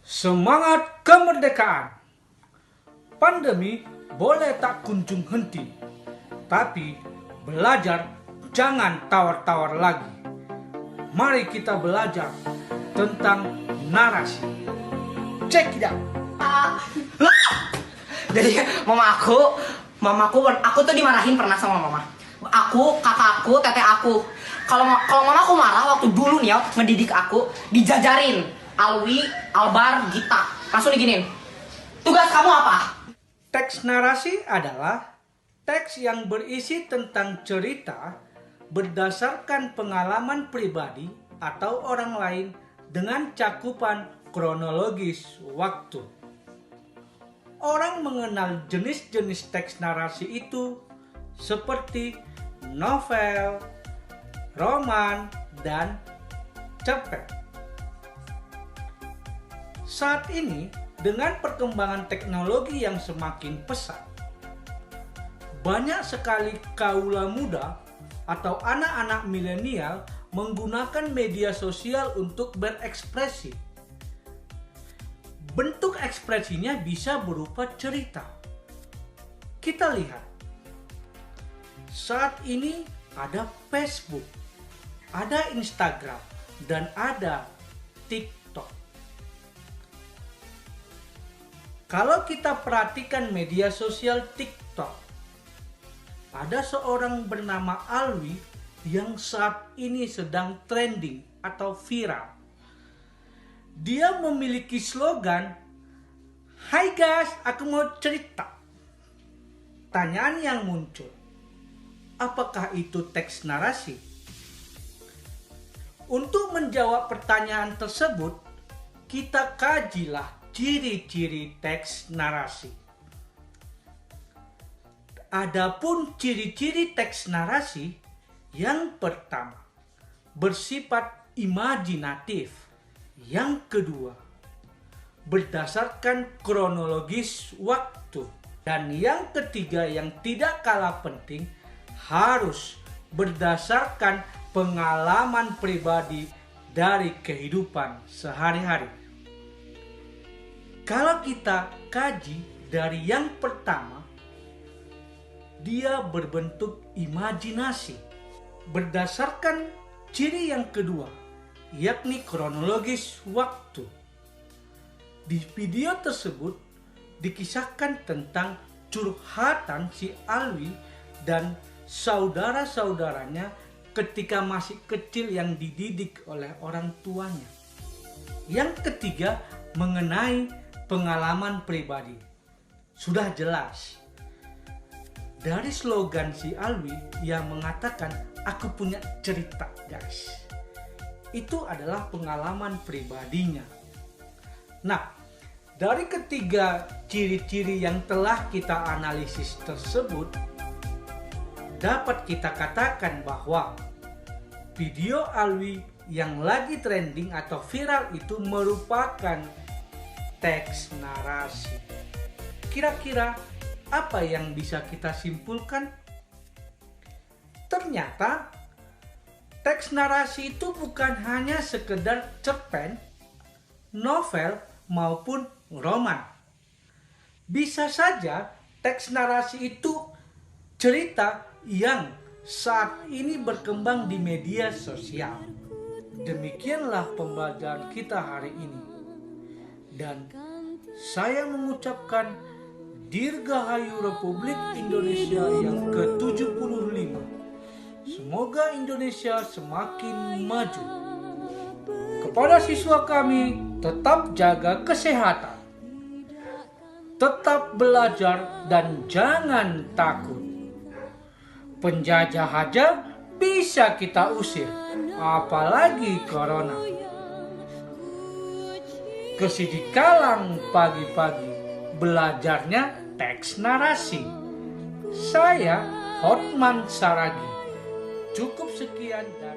Semangat kemerdekaan. Pandemi boleh tak kunjung henti, tapi belajar jangan tawar-tawar lagi. Mari kita belajar tentang narasi. Check it out. Jadi aku tuh dimarahin pernah sama mama. Aku, kakakku, teteh aku. Kalau mama aku marah waktu dulu nih ya, ngedidik aku, dijajarin Alwi, Albar, Gita. Langsung diginin. Tugas kamu apa? Teks narasi adalah teks yang berisi tentang cerita berdasarkan pengalaman pribadi atau orang lain dengan cakupan kronologis waktu. Orang mengenal jenis-jenis teks narasi itu seperti novel, roman, dan cerpen. Saat ini, dengan perkembangan teknologi yang semakin pesat, banyak sekali kaula muda atau anak-anak milenial menggunakan media sosial untuk berekspresi. Bentuk ekspresinya bisa berupa cerita. Kita lihat, saat ini ada Facebook, ada Instagram, dan ada TikTok. Kalau kita perhatikan media sosial TikTok, ada seorang bernama Alwi yang saat ini sedang trending atau viral. Dia memiliki slogan, "Hai guys, aku mau cerita." Tanyaan yang muncul, apakah itu teks narasi? Untuk menjawab pertanyaan tersebut, kita kajilah ciri-ciri teks narasi. Adapun ciri-ciri teks narasi, yang pertama, bersifat imajinatif. Yang kedua, berdasarkan kronologis waktu. Dan yang ketiga yang tidak kalah penting, harus berdasarkan pengalaman pribadi dari kehidupan sehari-hari. Kalau kita kaji dari yang pertama, dia berbentuk imajinasi. Berdasarkan ciri yang kedua, yakni kronologis waktu. Di video tersebut dikisahkan tentang curhatan si Alwi dan saudara-saudaranya ketika masih kecil yang dididik oleh orang tuanya. Yang ketiga, mengenai pengalaman pribadi. Sudah jelas dari slogan si Alwi yang mengatakan, "Aku punya cerita guys." Itu adalah pengalaman pribadinya. Nah, dari ketiga ciri-ciri yang telah kita analisis tersebut, dapat kita katakan bahwa video Alwi yang lagi trending atau viral itu merupakan teks narasi. Kira-kira apa yang bisa kita simpulkan? Ternyata teks narasi itu bukan hanya sekedar cerpen, novel, maupun roman. Bisa saja teks narasi itu cerita yang saat ini berkembang di media sosial. Demikianlah pembelajaran kita hari ini. Dan saya mengucapkan Dirgahayu Republik Indonesia yang ke-75. Semoga Indonesia semakin maju. Kepada siswa kami, tetap jaga kesehatan, tetap belajar dan jangan takut. Penjajah aja bisa kita usir, apalagi corona. Kesidikalang pagi-pagi, belajarnya teks narasi. Saya Hotman Saragi. Cukup sekian dan